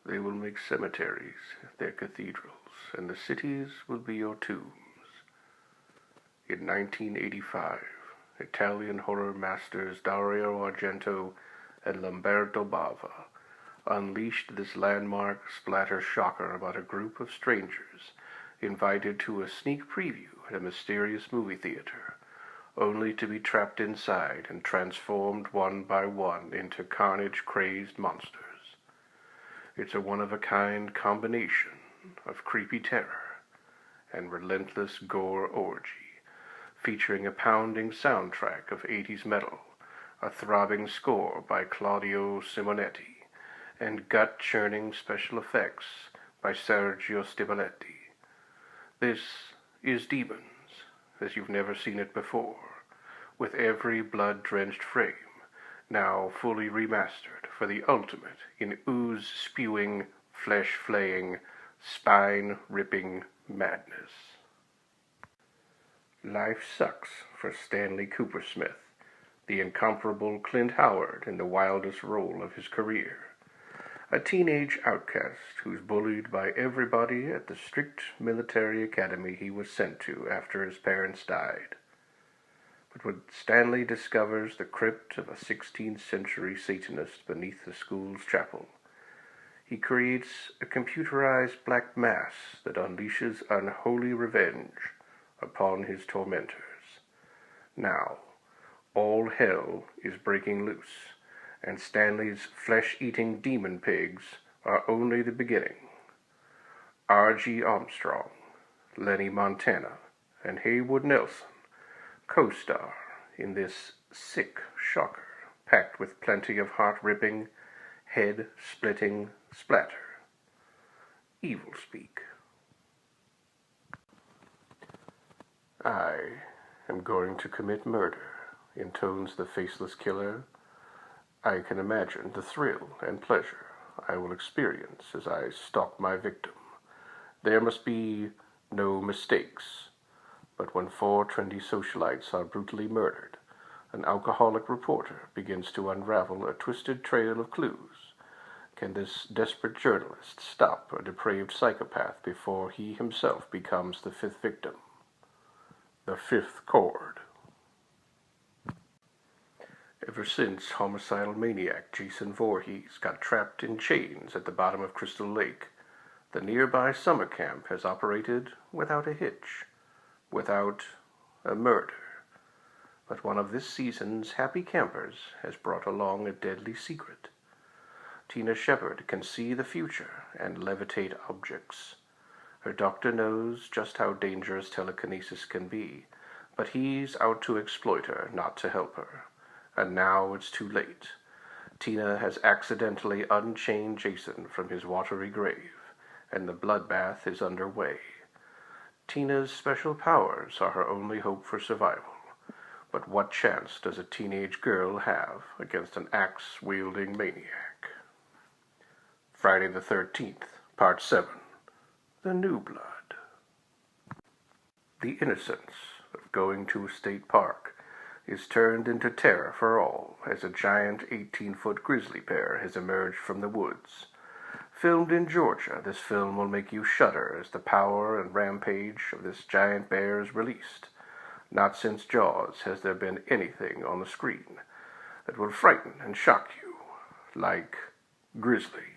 They will make cemeteries their cathedrals, and the cities will be your tombs. In 1985, Italian horror masters Dario Argento and Lamberto Bava unleashed this landmark splatter shocker about a group of strangers invited to a sneak preview at a mysterious movie theater, only to be trapped inside and transformed one by one into carnage-crazed monsters. It's a one-of-a-kind combination of creepy terror and relentless gore orgy, featuring a pounding soundtrack of 80s metal, a throbbing score by Claudio Simonetti, and gut-churning special effects by Sergio Stiboletti. This is Demons, as you've never seen it before, with every blood-drenched frame now fully remastered for the ultimate in ooze-spewing, flesh-flaying, spine-ripping madness. Life sucks for Stanley Coopersmith, the incomparable Clint Howard in the wildest role of his career. A teenage outcast who's bullied by everybody at the strict military academy he was sent to after his parents died. But when Stanley discovers the crypt of a 16th century Satanist beneath the school's chapel, he creates a computerized black mass that unleashes unholy revenge upon his tormentors. Now, all hell is breaking loose, and Stanley's flesh-eating demon pigs are only the beginning. R.G. Armstrong, Lenny Montana, and Haywood Nelson co-star in this sick shocker, packed with plenty of heart-ripping, head-splitting splatter. Evil speak. I am going to commit murder, intones the faceless killer. I can imagine the thrill and pleasure I will experience as I stalk my victim. There must be no mistakes. But when 4 trendy socialites are brutally murdered, an alcoholic reporter begins to unravel a twisted trail of clues. Can this desperate journalist stop a depraved psychopath before he himself becomes the 5th victim? The 5th chord. Ever since homicidal maniac Jason Voorhees got trapped in chains at the bottom of Crystal Lake, the nearby summer camp has operated without a hitch, without a murder. But one of this season's happy campers has brought along a deadly secret. Tina Shepard can see the future and levitate objects. Her doctor knows just how dangerous telekinesis can be, but he's out to exploit her, not to help her. And now it's too late. Tina has accidentally unchained Jason from his watery grave, and the bloodbath is underway. Tina's special powers are her only hope for survival. But what chance does a teenage girl have against an axe-wielding maniac? Friday the 13th, Part 7. The New Blood. The innocence of going to a state park is turned into terror for all as a giant 18-foot grizzly bear has emerged from the woods. Filmed in Georgia, this film will make you shudder as the power and rampage of this giant bear is released. Not since Jaws has there been anything on the screen that will frighten and shock you like Grizzly.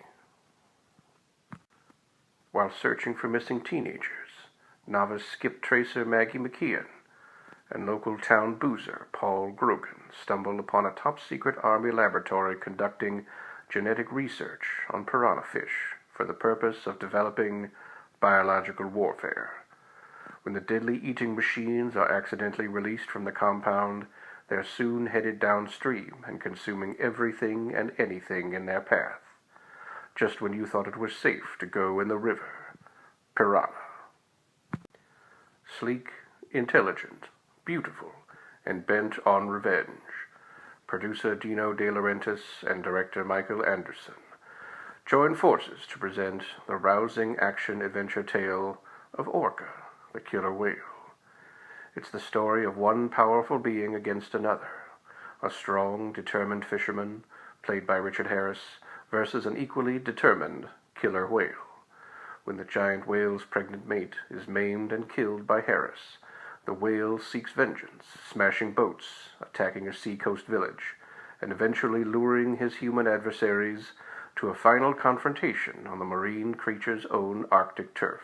While searching for missing teenagers, novice skip tracer Maggie McKeon and local town boozer Paul Grogan stumble upon a top-secret Army laboratory conducting genetic research on piranha fish for the purpose of developing biological warfare. When the deadly eating machines are accidentally released from the compound, they're soon headed downstream and consuming everything and anything in their path. Just when you thought it was safe to go in the river, piranha. Sleek, intelligent, beautiful, and bent on revenge. Producer Dino De Laurentiis and director Michael Anderson join forces to present the rousing action-adventure tale of Orca, the killer whale. It's the story of one powerful being against another, a strong, determined fisherman, played by Richard Harris, versus an equally determined killer whale. When the giant whale's pregnant mate is maimed and killed by Harris, the whale seeks vengeance, smashing boats, attacking a seacoast village, and eventually luring his human adversaries to a final confrontation on the marine creature's own Arctic turf.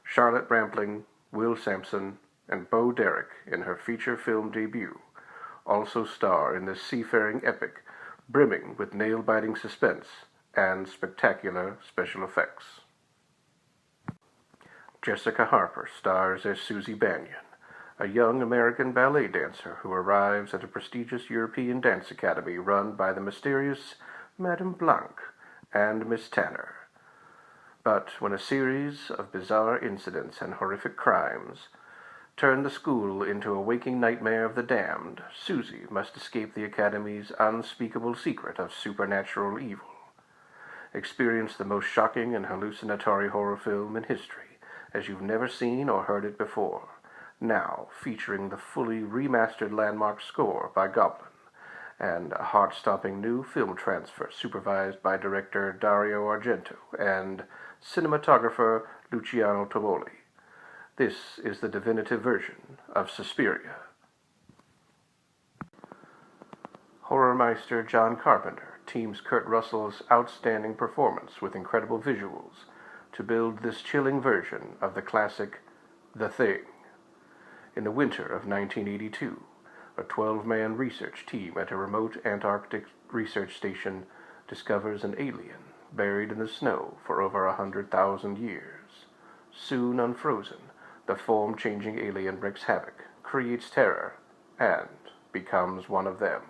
Charlotte Rampling, Will Sampson, and Bo Derek, in her feature film debut, also star in this seafaring epic brimming with nail-biting suspense and spectacular special effects. Jessica Harper stars as Susie Banyan, a young American ballet dancer who arrives at a prestigious European dance academy run by the mysterious Madame Blanc and Miss Tanner. But when a series of bizarre incidents and horrific crimes turn the school into a waking nightmare of the damned, Susie must escape the academy's unspeakable secret of supernatural evil. Experience the most shocking and hallucinatory horror film in history, as you've never seen or heard it before, now featuring the fully remastered landmark score by Goblin, and a heart-stopping new film transfer supervised by director Dario Argento and cinematographer Luciano Tovoli. This is the definitive version of Suspiria. Horrormeister John Carpenter teams Kurt Russell's outstanding performance with incredible visuals to build this chilling version of the classic The Thing. In the winter of 1982, a 12-man research team at a remote Antarctic research station discovers an alien buried in the snow for over 100,000 years. Soon unfrozen, the form-changing alien wreaks havoc, creates terror, and becomes one of them.